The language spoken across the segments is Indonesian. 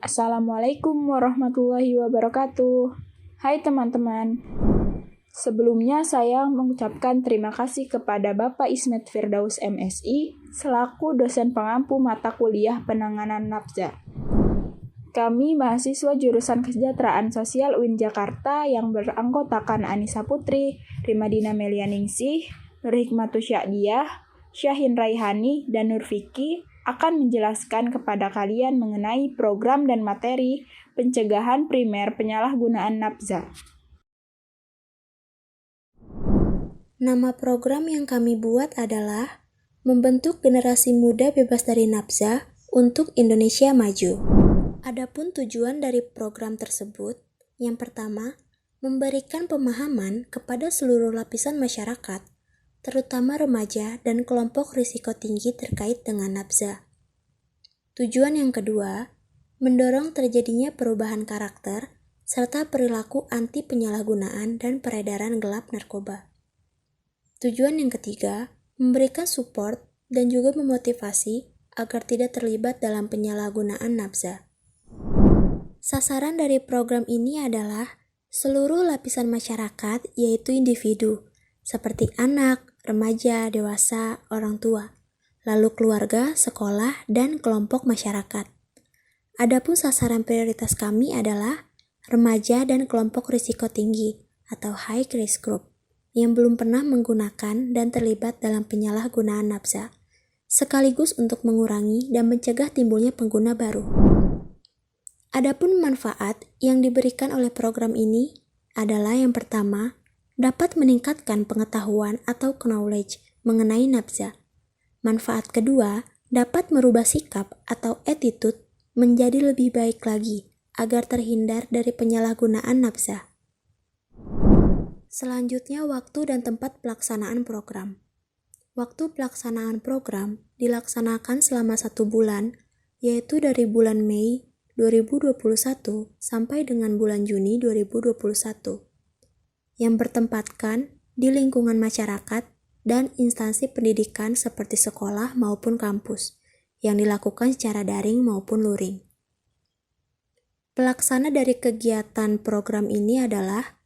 Assalamualaikum warahmatullahi wabarakatuh. Hai teman-teman. Sebelumnya saya mengucapkan terima kasih kepada Bapak Ismet Firdaus MSI selaku dosen pengampu mata kuliah penanganan nafza. Kami mahasiswa jurusan Kesejahteraan Sosial UIN Jakarta yang beranggotakan Anissa Putri, Rimadina Melianingsih, Nur Hikmatus Sya'diyah, Syahin Raihani, dan Nur Fiki akan menjelaskan kepada kalian mengenai program dan materi pencegahan primer penyalahgunaan nafza. Nama program yang kami buat adalah Membentuk Generasi Muda Bebas dari Nafza untuk Indonesia Maju. Adapun tujuan dari program tersebut, yang pertama, memberikan pemahaman kepada seluruh lapisan masyarakat, terutama remaja dan kelompok risiko tinggi terkait dengan nafza. Tujuan yang kedua, mendorong terjadinya perubahan karakter serta perilaku anti penyalahgunaan dan peredaran gelap narkoba. Tujuan yang ketiga, memberikan support dan juga memotivasi agar tidak terlibat dalam penyalahgunaan nafza. Sasaran dari program ini adalah seluruh lapisan masyarakat, yaitu individu, seperti anak, remaja, dewasa, orang tua, lalu keluarga, sekolah, dan kelompok masyarakat. Adapun sasaran prioritas kami adalah remaja dan kelompok risiko tinggi atau high risk group yang belum pernah menggunakan dan terlibat dalam penyalahgunaan nafza, sekaligus untuk mengurangi dan mencegah timbulnya pengguna baru. Adapun manfaat yang diberikan oleh program ini adalah yang pertama, dapat meningkatkan pengetahuan atau knowledge mengenai nafza. Manfaat kedua, dapat merubah sikap atau attitude menjadi lebih baik lagi agar terhindar dari penyalahgunaan nafza. Selanjutnya, waktu dan tempat pelaksanaan program. Waktu pelaksanaan program dilaksanakan selama 1 bulan, yaitu dari bulan Mei 2021 sampai dengan bulan Juni 2021, yang bertempatkan di lingkungan masyarakat dan instansi pendidikan seperti sekolah maupun kampus, yang dilakukan secara daring maupun luring. Pelaksana dari kegiatan program ini adalah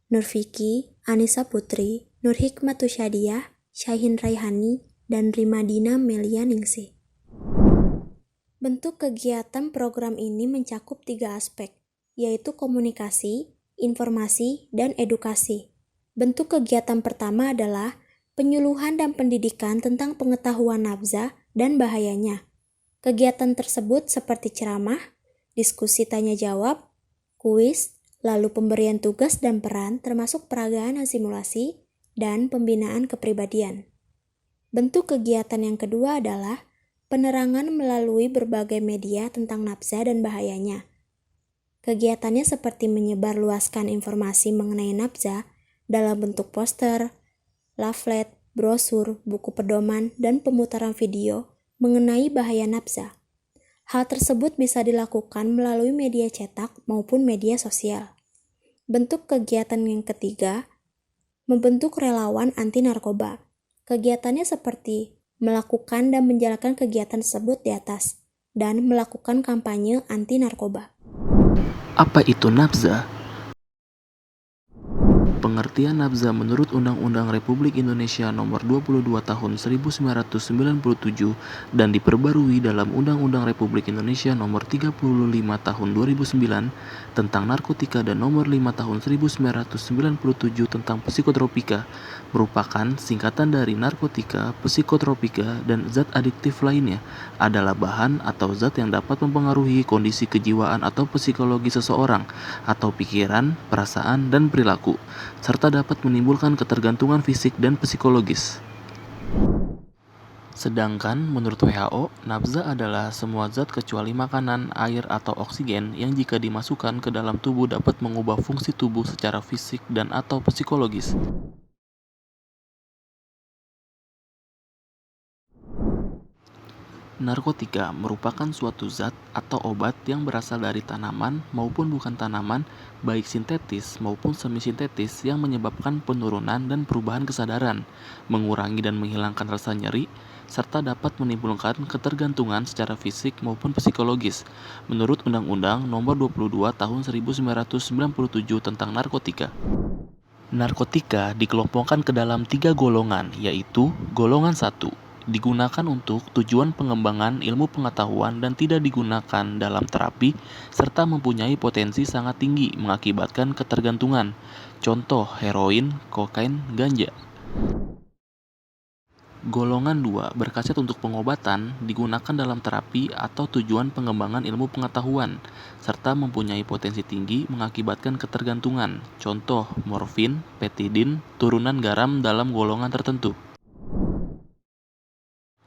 Nur Fiki, Anissa Putri, Nur Hikmatus Sya'diyah, Syahin Raihani, dan Rimadina Melianingsih. Bentuk kegiatan program ini mencakup 3 aspek, yaitu komunikasi, informasi, dan edukasi. Bentuk kegiatan pertama adalah penyuluhan dan pendidikan tentang pengetahuan nafza dan bahayanya. Kegiatan tersebut seperti ceramah, diskusi tanya-jawab, kuis, lalu pemberian tugas dan peran termasuk peragaan dan simulasi, dan pembinaan kepribadian. Bentuk kegiatan yang kedua adalah penerangan melalui berbagai media tentang nafza dan bahayanya. Kegiatannya seperti menyebarluaskan informasi mengenai nafza dalam bentuk poster, leaflet, brosur, buku pedoman, dan pemutaran video mengenai bahaya nafza. Hal tersebut bisa dilakukan melalui media cetak maupun media sosial. Bentuk kegiatan yang ketiga, membentuk relawan anti narkoba. Kegiatannya seperti melakukan dan menjalankan kegiatan tersebut di atas, dan melakukan kampanye anti narkoba. Apa itu nafza? Pengertian nafza menurut Undang-Undang Republik Indonesia Nomor 22 Tahun 1997 dan diperbarui dalam Undang-Undang Republik Indonesia Nomor 35 Tahun 2009 tentang narkotika dan Nomor 5 Tahun 1997 tentang psikotropika, merupakan singkatan dari narkotika, psikotropika, dan zat adiktif lainnya, adalah bahan atau zat yang dapat mempengaruhi kondisi kejiwaan atau psikologi seseorang, atau pikiran, perasaan, dan perilaku, serta dapat menimbulkan ketergantungan fisik dan psikologis. Sedangkan menurut WHO, nafza adalah semua zat kecuali makanan, air, atau oksigen yang jika dimasukkan ke dalam tubuh dapat mengubah fungsi tubuh secara fisik dan atau psikologis. Narkotika merupakan suatu zat atau obat yang berasal dari tanaman maupun bukan tanaman, baik sintetis maupun semi-sintetis yang menyebabkan penurunan dan perubahan kesadaran, mengurangi dan menghilangkan rasa nyeri, serta dapat menimbulkan ketergantungan secara fisik maupun psikologis. Menurut Undang-Undang Nomor 22 Tahun 1997 tentang narkotika. Narkotika dikelompokkan ke dalam 3 golongan, yaitu golongan 1. Digunakan untuk tujuan pengembangan ilmu pengetahuan dan tidak digunakan dalam terapi, serta mempunyai potensi sangat tinggi mengakibatkan ketergantungan. Contoh heroin, kokain, ganja. Golongan 2 berkhasiat untuk pengobatan, digunakan dalam terapi atau tujuan pengembangan ilmu pengetahuan, serta mempunyai potensi tinggi mengakibatkan ketergantungan. Contoh morfin, petidin, turunan garam dalam golongan tertentu.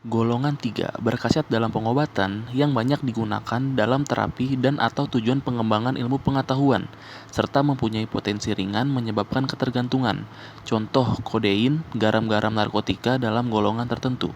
Golongan 3 berkhasiat dalam pengobatan yang banyak digunakan dalam terapi dan atau tujuan pengembangan ilmu pengetahuan, serta mempunyai potensi ringan menyebabkan ketergantungan. Contoh kodein, garam-garam narkotika dalam golongan tertentu.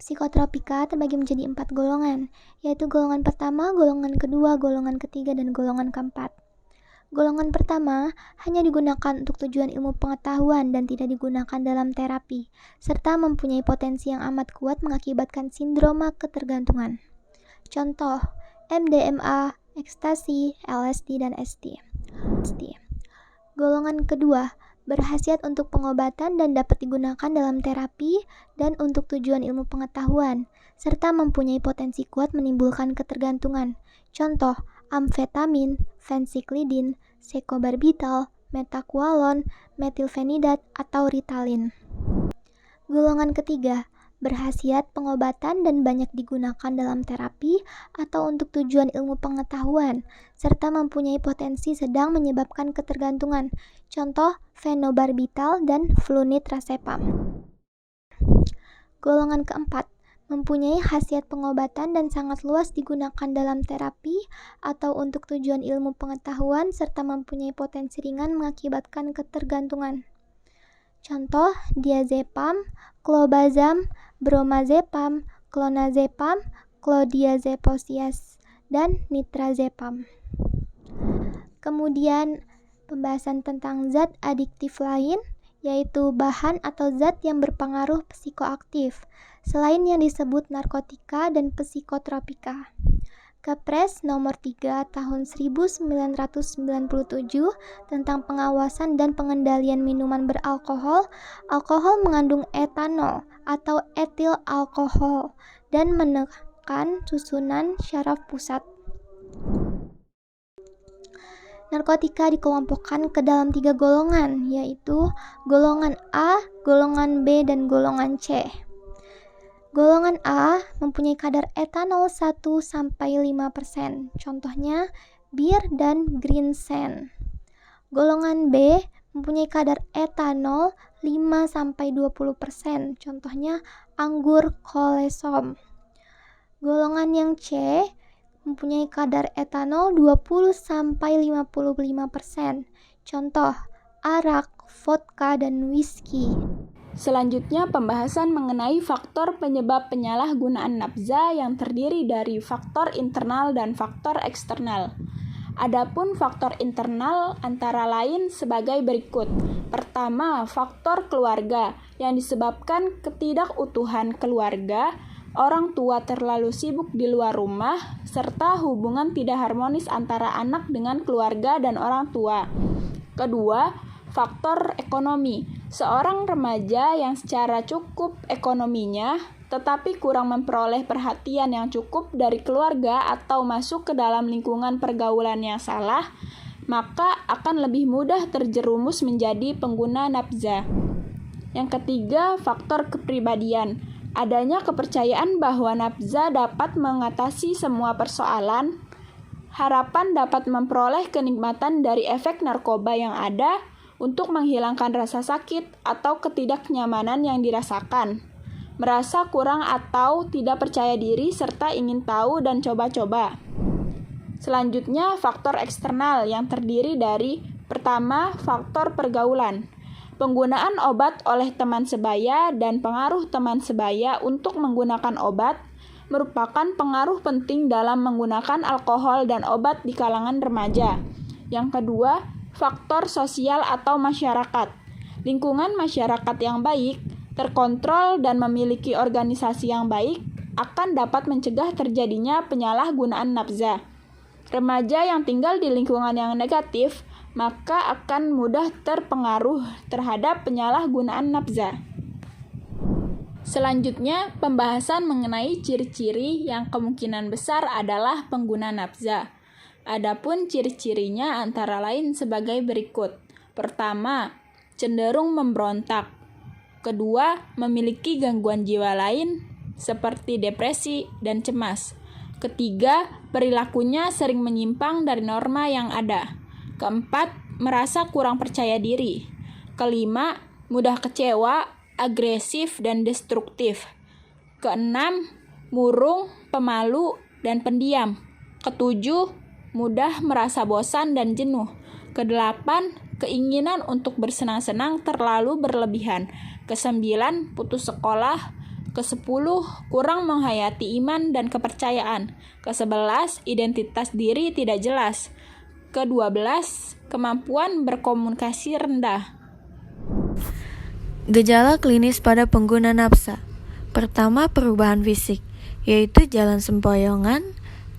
Psikotropika terbagi menjadi 4 golongan, yaitu golongan pertama, golongan kedua, golongan ketiga, dan golongan keempat. Golongan pertama hanya digunakan untuk tujuan ilmu pengetahuan dan tidak digunakan dalam terapi, serta mempunyai potensi yang amat kuat mengakibatkan sindroma ketergantungan. Contoh, MDMA, ekstasi, LSD, dan ST. Golongan kedua berkhasiat untuk pengobatan dan dapat digunakan dalam terapi dan untuk tujuan ilmu pengetahuan, serta mempunyai potensi kuat menimbulkan ketergantungan. Contoh, amfetamin, fensiklidin, sekobarbital, metakualon, metilfenidat, atau Ritalin. Golongan ketiga berkhasiat pengobatan dan banyak digunakan dalam terapi atau untuk tujuan ilmu pengetahuan, serta mempunyai potensi sedang menyebabkan ketergantungan. Contoh, fenobarbital dan flunitrazepam. Golongan keempat mempunyai khasiat pengobatan dan sangat luas digunakan dalam terapi atau untuk tujuan ilmu pengetahuan serta mempunyai potensi ringan mengakibatkan ketergantungan. Contoh, diazepam, clobazam, bromazepam, clonazepam, clodiazepam, dan nitrazepam. Kemudian, pembahasan tentang zat adiktif lain, yaitu bahan atau zat yang berpengaruh psikoaktif, selain yang disebut narkotika dan psikotropika. Kepres nomor 3 tahun 1997 tentang pengawasan dan pengendalian minuman beralkohol, alkohol mengandung etanol atau etil alkohol dan menekan susunan syaraf pusat. Narkotika dikelompokkan ke dalam 3 golongan, yaitu golongan A, golongan B, dan golongan C. Golongan A mempunyai kadar etanol 1-5%, contohnya bir dan ginseng. Golongan B mempunyai kadar etanol 5-20%, contohnya anggur kolesom. Golongan yang C mempunyai kadar etanol 20-55%, contoh arak, vodka, dan whisky. Selanjutnya pembahasan mengenai faktor penyebab penyalahgunaan nafza yang terdiri dari faktor internal dan faktor eksternal. Adapun faktor internal antara lain sebagai berikut. Pertama, faktor keluarga yang disebabkan ketidakutuhan keluarga, orang tua terlalu sibuk di luar rumah, serta hubungan tidak harmonis antara anak dengan keluarga dan orang tua. Kedua, faktor ekonomi. Seorang remaja yang secara cukup ekonominya, tetapi kurang memperoleh perhatian yang cukup dari keluarga atau masuk ke dalam lingkungan pergaulan yang salah, maka akan lebih mudah terjerumus menjadi pengguna nafza. Yang ketiga, faktor kepribadian. Adanya kepercayaan bahwa nafza dapat mengatasi semua persoalan, harapan dapat memperoleh kenikmatan dari efek narkoba yang ada untuk menghilangkan rasa sakit atau ketidaknyamanan yang dirasakan, merasa kurang atau tidak percaya diri serta ingin tahu dan coba-coba. Selanjutnya, faktor eksternal yang terdiri dari pertama, faktor pergaulan. Penggunaan obat oleh teman sebaya dan pengaruh teman sebaya untuk menggunakan obat merupakan pengaruh penting dalam menggunakan alkohol dan obat di kalangan remaja. Yang kedua, faktor sosial atau masyarakat. Lingkungan masyarakat yang baik, terkontrol, dan memiliki organisasi yang baik akan dapat mencegah terjadinya penyalahgunaan nafza. Remaja yang tinggal di lingkungan yang negatif maka akan mudah terpengaruh terhadap penyalahgunaan nafza. Selanjutnya, pembahasan mengenai ciri-ciri yang kemungkinan besar adalah pengguna nafza. Adapun ciri-cirinya antara lain sebagai berikut. Pertama, cenderung memberontak. Kedua, memiliki gangguan jiwa lain seperti depresi dan cemas. Ketiga, perilakunya sering menyimpang dari norma yang ada. Keempat, merasa kurang percaya diri. Kelima, mudah kecewa, agresif, dan destruktif. Keenam, murung, pemalu, dan pendiam. Ketujuh, mudah merasa bosan dan jenuh. Kedelapan, keinginan untuk bersenang-senang terlalu berlebihan. Kesembilan, putus sekolah. Kesepuluh, kurang menghayati iman dan kepercayaan. Kesebelas, identitas diri tidak jelas. Ke-12, kemampuan berkomunikasi rendah. Gejala klinis pada pengguna nafza. Pertama, perubahan fisik, yaitu jalan sempoyongan,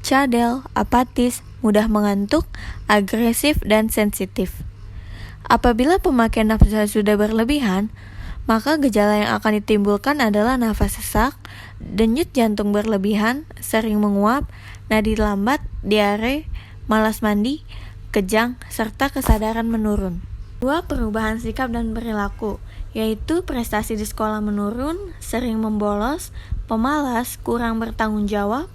cadel, apatis, mudah mengantuk, agresif, dan sensitif. Apabila pemakaian nafza sudah berlebihan, maka gejala yang akan ditimbulkan adalah nafas sesak, denyut jantung berlebihan, sering menguap, nadi lambat, diare, malas mandi, kejang, serta kesadaran menurun. 2. Perubahan sikap dan perilaku, yaitu prestasi di sekolah menurun, sering membolos, pemalas, kurang bertanggung jawab,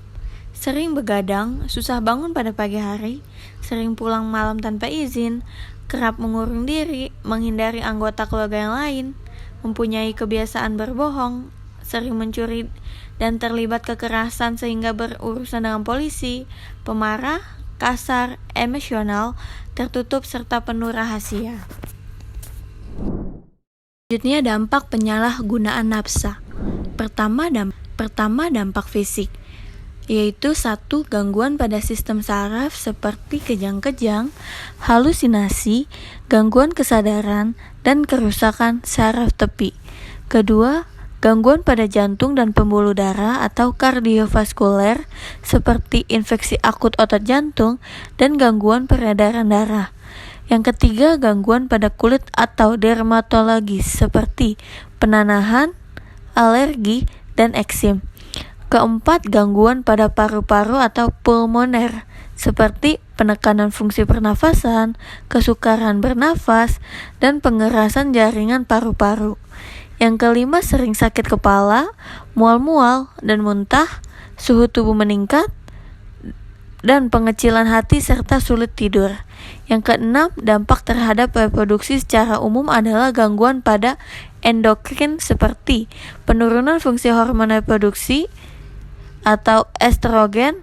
sering begadang, susah bangun pada pagi hari, sering pulang malam tanpa izin, kerap mengurung diri, menghindari anggota keluarga yang lain, mempunyai kebiasaan berbohong, sering mencuri dan terlibat kekerasan sehingga berurusan dengan polisi, pemarah, kasar, emosional, tertutup, serta penuh rahasia. Selanjutnya, dampak penyalahgunaan nafza. Pertama, dampak fisik, yaitu 1. Gangguan pada sistem saraf seperti kejang-kejang, halusinasi, gangguan kesadaran, dan kerusakan saraf tepi. Kedua, gangguan pada jantung dan pembuluh darah atau kardiovaskuler seperti infeksi akut otot jantung dan gangguan peredaran darah. Yang ketiga, gangguan pada kulit atau dermatologis seperti penanahan, alergi, dan eksim. Keempat, gangguan pada paru-paru atau pulmoner seperti penekanan fungsi pernafasan, kesukaran bernafas, dan pengerasan jaringan paru-paru. Yang kelima, sering sakit kepala, mual-mual, dan muntah, suhu tubuh meningkat, dan pengecilan hati serta sulit tidur. Yang keenam, dampak terhadap reproduksi secara umum adalah gangguan pada endokrin seperti penurunan fungsi hormon reproduksi atau estrogen,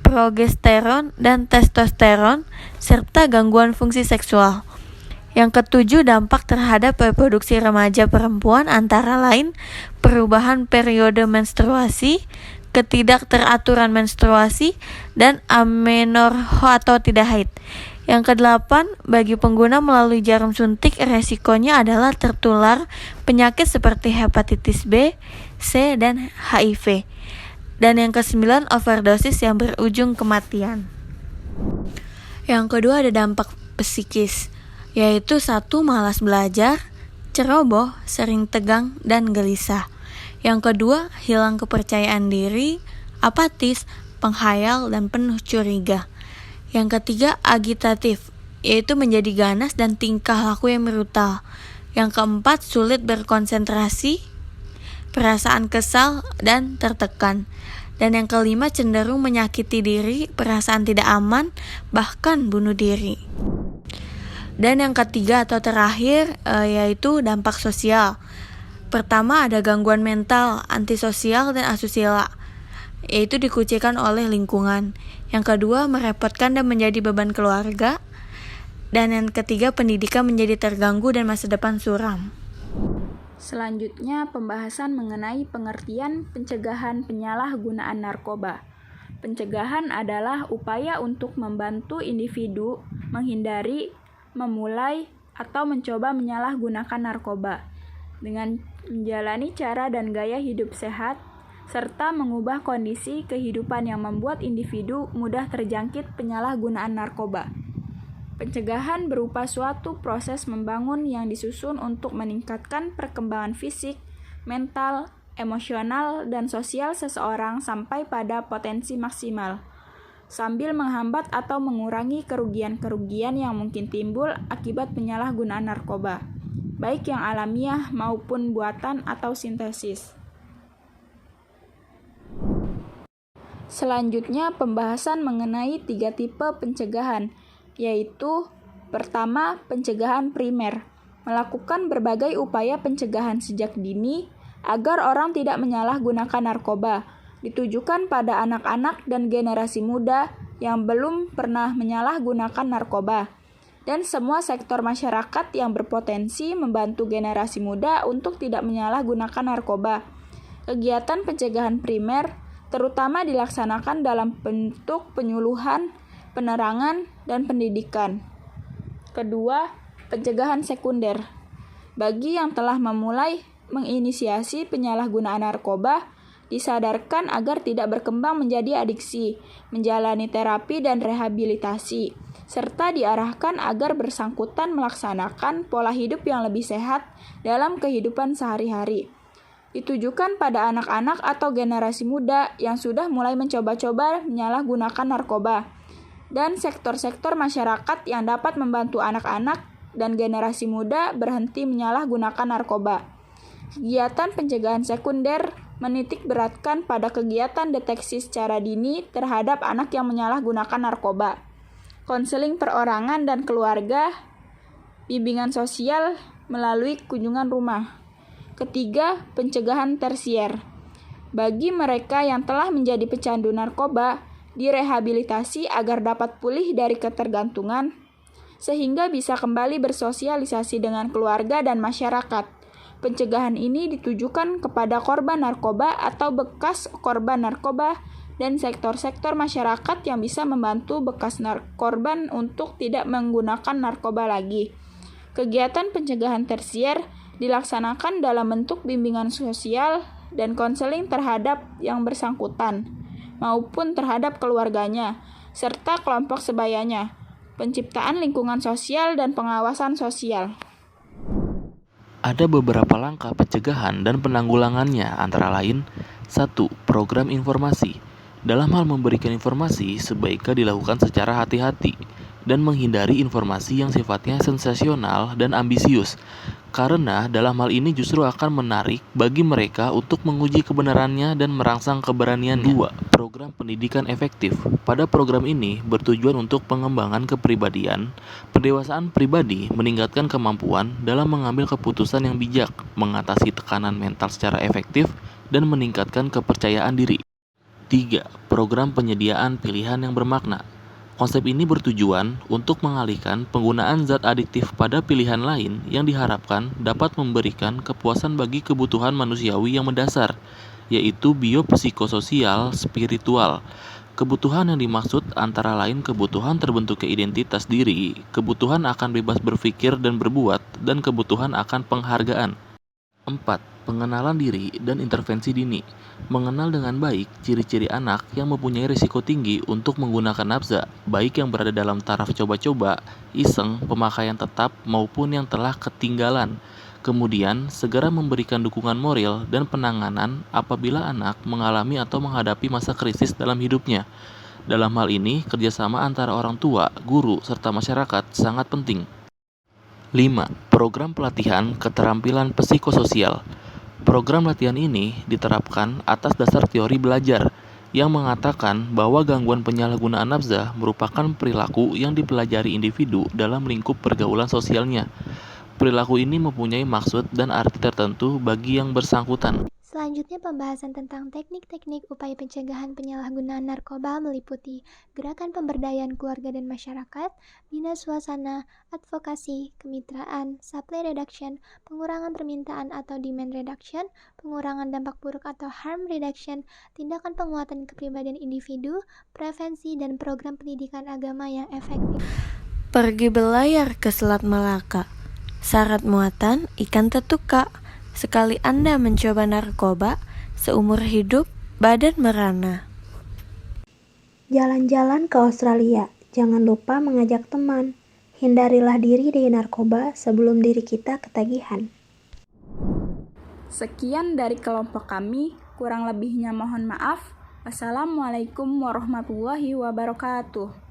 progesteron, dan testosteron, serta gangguan fungsi seksual. Yang ketujuh, dampak terhadap reproduksi remaja perempuan antara lain perubahan periode menstruasi, ketidakteraturan menstruasi, dan amenorrhea atau tidak haid. Yang kedelapan, bagi pengguna melalui jarum suntik, resikonya adalah tertular penyakit seperti hepatitis B, C, dan HIV. Dan yang kesembilan, overdosis yang berujung kematian. Yang kedua, ada dampak psikis, yaitu 1. Malas belajar, ceroboh, sering tegang, dan gelisah. Yang kedua, hilang kepercayaan diri, apatis, penghayal, dan penuh curiga. Yang ketiga, agitatif, yaitu menjadi ganas dan tingkah laku yang brutal. Yang keempat, sulit berkonsentrasi, perasaan kesal, dan tertekan. Dan yang kelima, cenderung menyakiti diri, perasaan tidak aman, bahkan bunuh diri. Dan yang ketiga atau terakhir yaitu dampak sosial. Pertama, ada gangguan mental, antisosial, dan asusila, yaitu dikucilkan oleh lingkungan. Yang kedua, merepotkan dan menjadi beban keluarga. Dan yang ketiga, pendidikan menjadi terganggu dan masa depan suram. Selanjutnya, pembahasan mengenai pengertian pencegahan penyalahgunaan narkoba. Pencegahan adalah upaya untuk membantu individu menghindari, memulai, atau mencoba menyalahgunakan narkoba dengan menjalani cara dan gaya hidup sehat, serta mengubah kondisi kehidupan yang membuat individu mudah terjangkit penyalahgunaan narkoba. Pencegahan berupa suatu proses membangun yang disusun untuk meningkatkan perkembangan fisik, mental, emosional, dan sosial seseorang sampai pada potensi maksimal, sambil menghambat atau mengurangi kerugian-kerugian yang mungkin timbul akibat penyalahgunaan narkoba, baik yang alamiah maupun buatan atau sintesis. Selanjutnya, pembahasan mengenai 3 tipe pencegahan, yaitu pertama, pencegahan primer, melakukan berbagai upaya pencegahan sejak dini agar orang tidak menyalahgunakan narkoba, ditujukan pada anak-anak dan generasi muda yang belum pernah menyalahgunakan narkoba, dan semua sektor masyarakat yang berpotensi membantu generasi muda untuk tidak menyalahgunakan narkoba. Kegiatan pencegahan primer terutama dilaksanakan dalam bentuk penyuluhan, penerangan, dan pendidikan. Kedua, pencegahan sekunder. Bagi yang telah memulai menginisiasi penyalahgunaan narkoba, disadarkan agar tidak berkembang menjadi adiksi, menjalani terapi dan rehabilitasi, serta diarahkan agar bersangkutan melaksanakan pola hidup yang lebih sehat dalam kehidupan sehari-hari. Ditujukan pada anak-anak atau generasi muda yang sudah mulai mencoba-coba menyalahgunakan narkoba, dan sektor-sektor masyarakat yang dapat membantu anak-anak dan generasi muda berhenti menyalahgunakan narkoba. Kegiatan pencegahan sekunder menitik beratkan pada kegiatan deteksi secara dini terhadap anak yang menyalahgunakan narkoba, konseling perorangan dan keluarga, bimbingan sosial melalui kunjungan rumah. Ketiga, pencegahan tersier. Bagi mereka yang telah menjadi pecandu narkoba, direhabilitasi agar dapat pulih dari ketergantungan, sehingga bisa kembali bersosialisasi dengan keluarga dan masyarakat. Pencegahan ini ditujukan kepada korban narkoba atau bekas korban narkoba dan sektor-sektor masyarakat yang bisa membantu bekas korban untuk tidak menggunakan narkoba lagi. Kegiatan pencegahan tersier dilaksanakan dalam bentuk bimbingan sosial dan konseling terhadap yang bersangkutan, maupun terhadap keluarganya, serta kelompok sebayanya, penciptaan lingkungan sosial dan pengawasan sosial. Ada beberapa langkah pencegahan dan penanggulangannya, antara lain 1. Program informasi. Dalam hal memberikan informasi, sebaiknya dilakukan secara hati-hati dan menghindari informasi yang sifatnya sensasional dan ambisius, karena dalam hal ini justru akan menarik bagi mereka untuk menguji kebenarannya dan merangsang keberaniannya. 2. Program pendidikan efektif. Pada program ini bertujuan untuk pengembangan kepribadian, pendewasaan pribadi, meningkatkan kemampuan dalam mengambil keputusan yang bijak, mengatasi tekanan mental secara efektif, dan meningkatkan kepercayaan diri. 3. Program penyediaan pilihan yang bermakna. Konsep ini bertujuan untuk mengalihkan penggunaan zat adiktif pada pilihan lain yang diharapkan dapat memberikan kepuasan bagi kebutuhan manusiawi yang mendasar, yaitu biopsikososial spiritual. Kebutuhan yang dimaksud antara lain kebutuhan terbentuknya identitas diri, kebutuhan akan bebas berpikir dan berbuat, dan kebutuhan akan penghargaan. 4. Pengenalan diri dan intervensi dini. Mengenal dengan baik ciri-ciri anak yang mempunyai risiko tinggi untuk menggunakan nafza, baik yang berada dalam taraf coba-coba, iseng, pemakaian tetap, maupun yang telah ketinggalan. Kemudian, segera memberikan dukungan moral dan penanganan apabila anak mengalami atau menghadapi masa krisis dalam hidupnya. Dalam hal ini, kerjasama antara orang tua, guru, serta masyarakat sangat penting. 5. Program pelatihan keterampilan psikososial. Program latihan ini diterapkan atas dasar teori belajar yang mengatakan bahwa gangguan penyalahgunaan nafza merupakan perilaku yang dipelajari individu dalam lingkup pergaulan sosialnya. Perilaku ini mempunyai maksud dan arti tertentu bagi yang bersangkutan. Selanjutnya, pembahasan tentang teknik-teknik upaya pencegahan penyalahgunaan narkoba meliputi gerakan pemberdayaan keluarga dan masyarakat, bina suasana, advokasi, kemitraan, supply reduction, pengurangan permintaan atau demand reduction, pengurangan dampak buruk atau harm reduction, tindakan penguatan kepribadian individu, prevensi, dan program pendidikan agama yang efektif. Pergi berlayar ke Selat Malaka. Syarat muatan ikan tetuka. Sekali Anda mencoba narkoba, seumur hidup badan merana. Jalan-jalan ke Australia, jangan lupa mengajak teman. Hindarilah diri dari narkoba sebelum diri kita ketagihan. Sekian dari kelompok kami, kurang lebihnya mohon maaf. Wassalamualaikum warahmatullahi wabarakatuh.